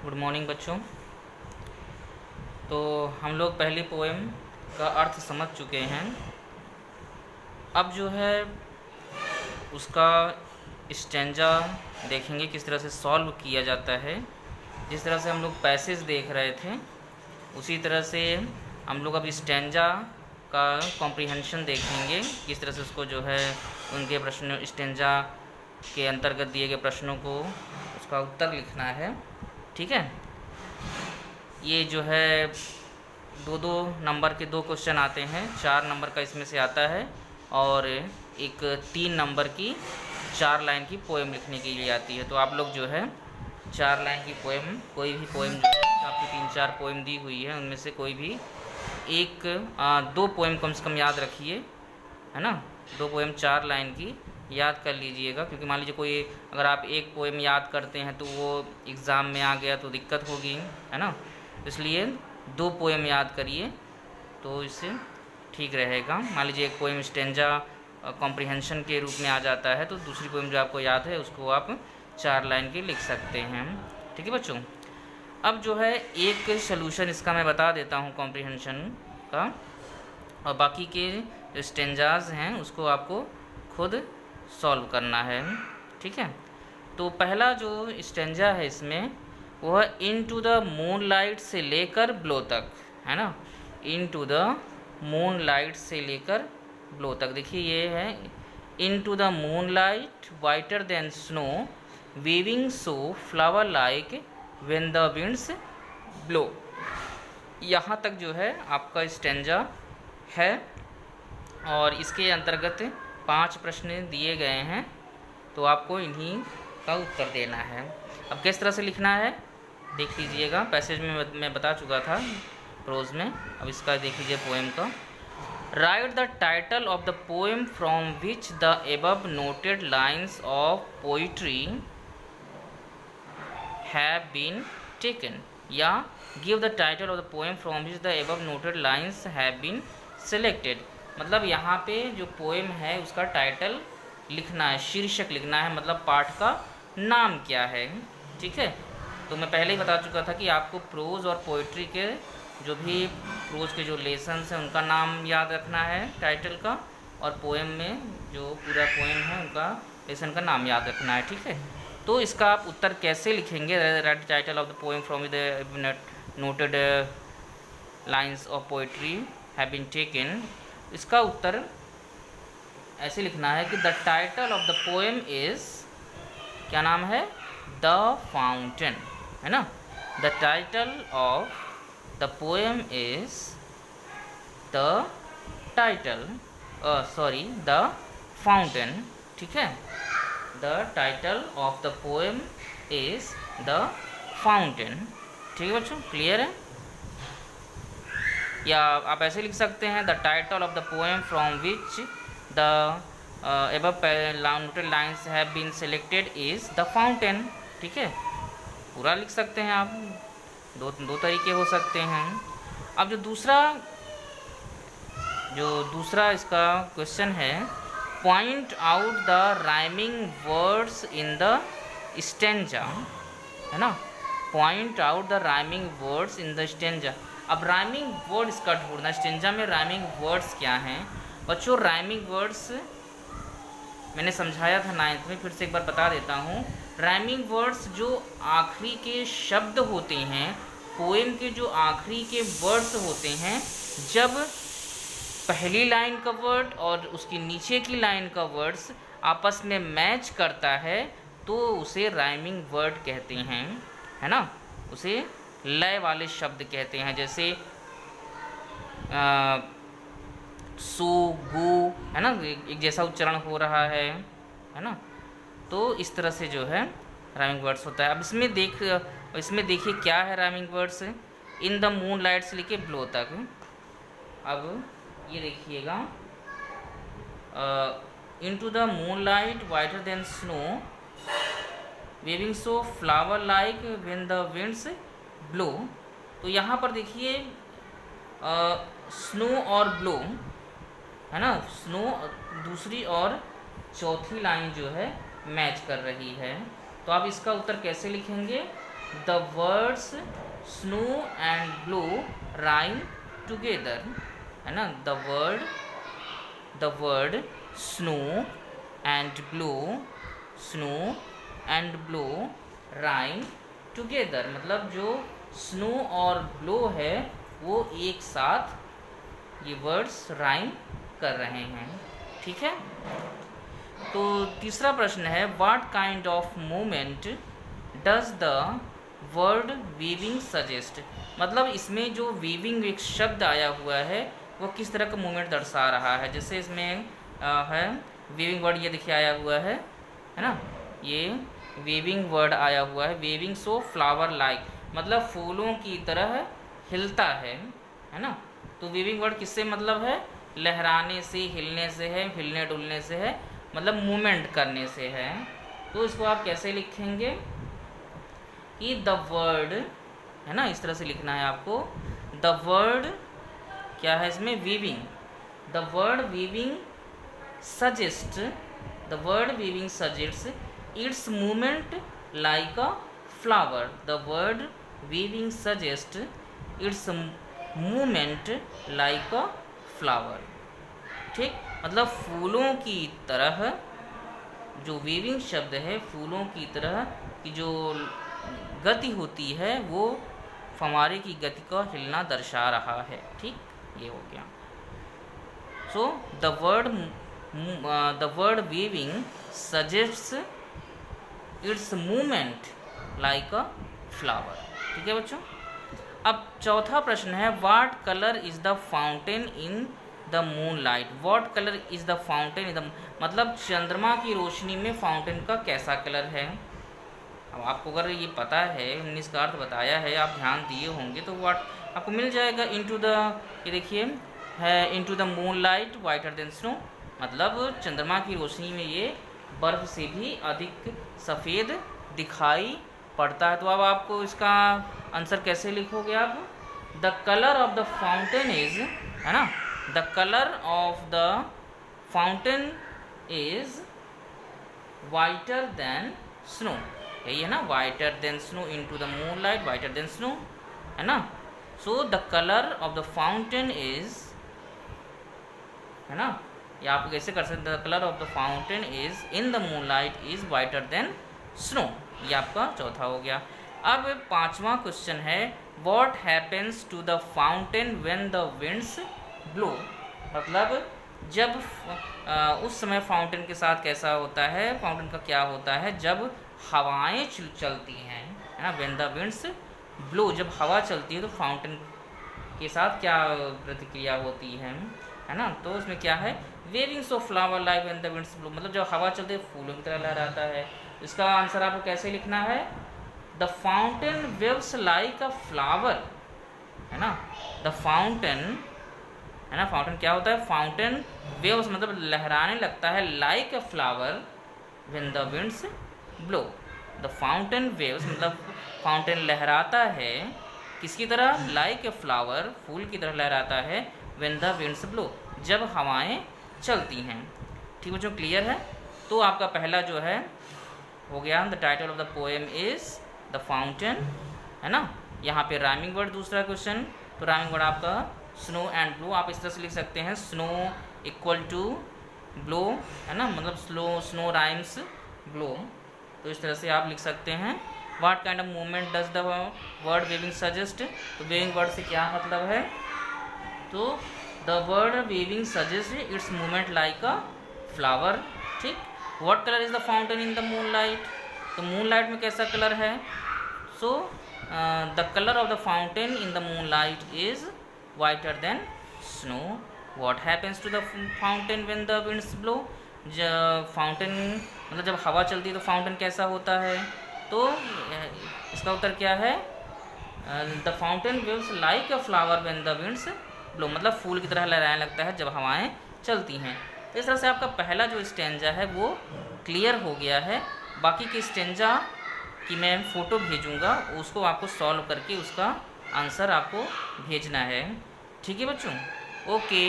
Good morning बच्चों। तो हम लोग पहली पोएम का अर्थ समझ चुके हैं। अब जो है उसका स्टैंजा देखेंगे किस तरह से सॉल्व किया जाता है। जिस तरह से हम लोग पैसेज देख रहे थे उसी तरह से हम लोग अब स्टैंजा का कॉम्प्रिहेंशन देखेंगे, किस तरह से उसको जो है उनके प्रश्न स्टैंजा के अंतर्गत दिए गए प्रश्नों को उसका उत्तर लिखना है। ठीक है, ये जो है दो दो नंबर के दो क्वेश्चन आते हैं, 4 नंबर का इसमें से आता है और एक 3 नंबर की 4 लाइन की पोएम लिखने के लिए आती है। तो आप लोग जो है 4 लाइन की पोएम, कोई भी पोएम जो है आपकी 3-4 पोएम दी हुई है उनमें से कोई भी एक 2 पोएम कम से कम याद रखिए, है ना। 2 पोएम 4 लाइन की याद कर लीजिएगा, क्योंकि मान लीजिए कोई अगर आप एक पोएम याद करते हैं तो वो एग्ज़ाम में आ गया तो दिक्कत होगी, है ना। इसलिए 2 पोएम याद करिए तो इससे ठीक रहेगा। मान लीजिए एक पोएम स्टैंजा कॉम्प्रिहेंशन के रूप में आ जाता है तो दूसरी पोएम जो आपको याद है उसको आप 4 लाइन की लिख सकते हैं। ठीक है बच्चों, अब जो है एक सॉल्यूशन इसका मैं बता देता हूँ कॉम्प्रिहेंशन का, और बाकी के जो स्टेंजाज हैं उसको आपको खुद सॉल्व करना है। ठीक है, तो पहला जो स्टेंजा है इसमें वह इनटू द मूनलाइट से लेकर ब्लो तक, है ना। इनटू द मूनलाइट से लेकर ब्लो तक, देखिए ये है into the moonlight वाइटर than snow weaving so flower like when the winds blow. यहाँ तक जो है आपका स्टेंजा है और इसके अंतर्गत 5 प्रश्न दिए गए हैं, तो आपको इन्हीं का उत्तर देना है। अब किस तरह से लिखना है देख लीजिएगा, पैसेज में मैं बता चुका था प्रोज में, अब इसका देख लीजिए पोएम का। Write the title of the poem from which the above noted lines of poetry have been taken, या give the title of the poem from which the above noted lines have been selected. मतलब यहाँ पे जो poem है उसका title लिखना है, शीर्षक लिखना है, मतलब पाठ का नाम क्या है। ठीक है, तो मैं पहले ही बता चुका था कि आपको प्रोज और पोइट्री के जो भी प्रोज के जो लेसन्स हैं उनका नाम याद रखना है टाइटल का, और पोएम में जो पूरा पोएम है उनका लेसन का नाम याद रखना है। ठीक है, तो इसका आप उत्तर कैसे लिखेंगे, write title of the poem from the noted lines of poetry have been taken, इसका उत्तर ऐसे लिखना है कि the title of the poem is, क्या नाम है, द फाउंटेन, है ना। The title of the poem is the title the fountain. ठीक है, the title of the poem is the fountain. ठीक है बच्चों, क्लियर है। या आप ऐसे लिख सकते हैं the title of the poem from which the above noted lines have been selected is the fountain. ठीक है, पूरा लिख सकते हैं आप, दो तरीके हो सकते हैं। अब जो दूसरा इसका क्वेश्चन है, point out the rhyming words in the stanza, है ना। Point out the rhyming words in the stanza. अब राइमिंग वर्ड इसका ढूंढना, स्टेंजा में राइमिंग वर्ड्स क्या हैं बच्चों। राइमिंग वर्ड्स मैंने समझाया था 9th में, फिर से एक बार बता देता हूँ। राइमिंग वर्ड्स जो आखिरी के शब्द होते हैं, पोएम के जो आखिरी के वर्ड्स होते हैं, जब पहली लाइन का वर्ड और उसकी नीचे की लाइन का वर्ड्स आपस में मैच करता है तो उसे राइमिंग वर्ड कहते हैं, है ना। उसे लय वाले शब्द कहते हैं, जैसे सु गु, है ना, एक जैसा उच्चारण हो रहा है ना। तो इस तरह से जो है राइमिंग वर्ड्स होता है। अब इसमें देखिए क्या है rhyming words, in the moon light से लेके ब्लो तक। अब ये देखिएगा, into the moon light whiter than snow waving so flower like when the winds blow. तो यहाँ पर देखिए स्नो और ब्लो, है ना, स्नो दूसरी और चौथी लाइन जो है मैच कर रही है। तो आप इसका उत्तर कैसे लिखेंगे, the words snow and blow rhyme together, है ना। The word snow and blow rhyme together, मतलब जो स्नो और ब्लो है वो एक साथ ये वर्ड्स राइम कर रहे हैं, ठीक है। तो तीसरा प्रश्न है, what kind of movement does the word weaving suggest, मतलब इसमें जो वीविंग एक शब्द आया हुआ है वो किस तरह का मूवमेंट दर्शा रहा है। जैसे इसमें है वीविंग वर्ड, ये देखिए आया हुआ है ना, ये वीविंग वर्ड आया हुआ है। वीविंग सो फ्लावर लाइक, मतलब फूलों की तरह हिलता है ना। तो वीविंग वर्ड किससे मतलब है, लहराने से, हिलने से है, हिलने डुलने से है, मतलब मूवमेंट करने से है। तो इसको आप कैसे लिखेंगे कि द वर्ड, है ना, इस तरह से लिखना है आपको। द वर्ड क्या है इसमें, weaving, the word weaving suggest, the word weaving suggest it's movement like a flower, the word weaving suggest it's movement like a flower, ठीक। मतलब फूलों की तरह, जो वीविंग शब्द है, फूलों की तरह की जो गति होती है वो फव्वारे की गति का हिलना दर्शा रहा है, ठीक, ये हो गया। So the word weaving suggests it's movement like a flower, ठीक है बच्चों। अब चौथा प्रश्न है, what colour is the fountain in the moon light, what colour is the fountain in the, मतलब चंद्रमा की रोशनी में फाउंटेन का कैसा कलर है। अब आपको अगर ये पता है, 19 का अर्थ बताया है, आप ध्यान दिए होंगे, तो व्हाट आपको मिल जाएगा। इनटू द, ये देखिए है into the moon light whiter than snow, मतलब चंद्रमा की रोशनी में ये बर्फ से भी अधिक सफ़ेद दिखाई पड़ता है। तो अब आपको इसका आंसर कैसे लिखोगे आप, the colour of the fountain is, है ना, the colour of the fountain is whiter than snow, यही है ना, वाइटर than snow into the moon light whiter than snow, है ना। सो the colour of the fountain is, है ना, या आप कैसे कर सकते हैं, the colour of the fountain is in the moon light is whiter than snow, ये आपका चौथा हो गया। अब पांचवा क्वेश्चन है, what happens to the fountain when the winds blow, मतलब जब उस समय फाउंटेन के साथ कैसा होता है, फाउंटेन का क्या होता है जब हवाएं चलती हैं, है ना, व्हेन द विंड्स ब्लो, जब हवा चलती है तो फाउंटेन के साथ क्या प्रतिक्रिया होती है ना। तो उसमें क्या है, waving so flower like when the winds blow, मतलब जब हवा चलती है फूलों की तरह लहराता है। इसका आंसर आपको कैसे लिखना है, the fountain waves like a flower, है ना, द फाउंटेन, है ना, फाउंटेन क्या होता है, फाउंटेन वेव्स मतलब लहराने लगता है, like a flower when the winds blow, the fountain waves मतलब फाउंटेन लहराता है किसकी तरह, लाइक ए फ्लावर, फूल की तरह लहराता है, व्हेन द विंड्स ब्लो, जब हवाएं चलती हैं, ठीक बच्चों, क्लियर है। तो आपका पहला जो है हो गया, the title of the poem is the fountain, है ना। यहाँ पे राइमिंग वर्ड दूसरा क्वेश्चन, तो राइमिंग वर्ड आपका स्नो एंड ब्लो, आप इस तरह से लिख सकते हैं, स्नो इक्वल टू ब्लो, है ना, मतलब स्नो राइम्स ब्लो, तो इस तरह से आप लिख सकते हैं। What kind of movement does the word waving suggest, तो वेविंग वर्ड से क्या मतलब है, तो the word waving suggest it's movement like a flower, ठीक। What colour is the fountain in the moon light, तो मून लाइट में कैसा कलर है, so the colour of the fountain in the moon light is whiter than snow. What happens to the fountain when the winds blow, fountain मतलब जब हवा चलती है तो फाउंटेन कैसा होता है, तो इसका उत्तर क्या है, the fountain waves like a flower when the winds blow, मतलब फूल की तरह लहराने लगता है जब हवाएं चलती हैं। तो इस तरह से आपका पहला जो स्टेंजा है वो क्लियर हो गया है। बाकी के स्टेंजा की मैं फ़ोटो भेजूँगा, उसको आपको सॉल्व करके उसका आंसर आपको भेजना है, ठीक है बच्चों, ओके।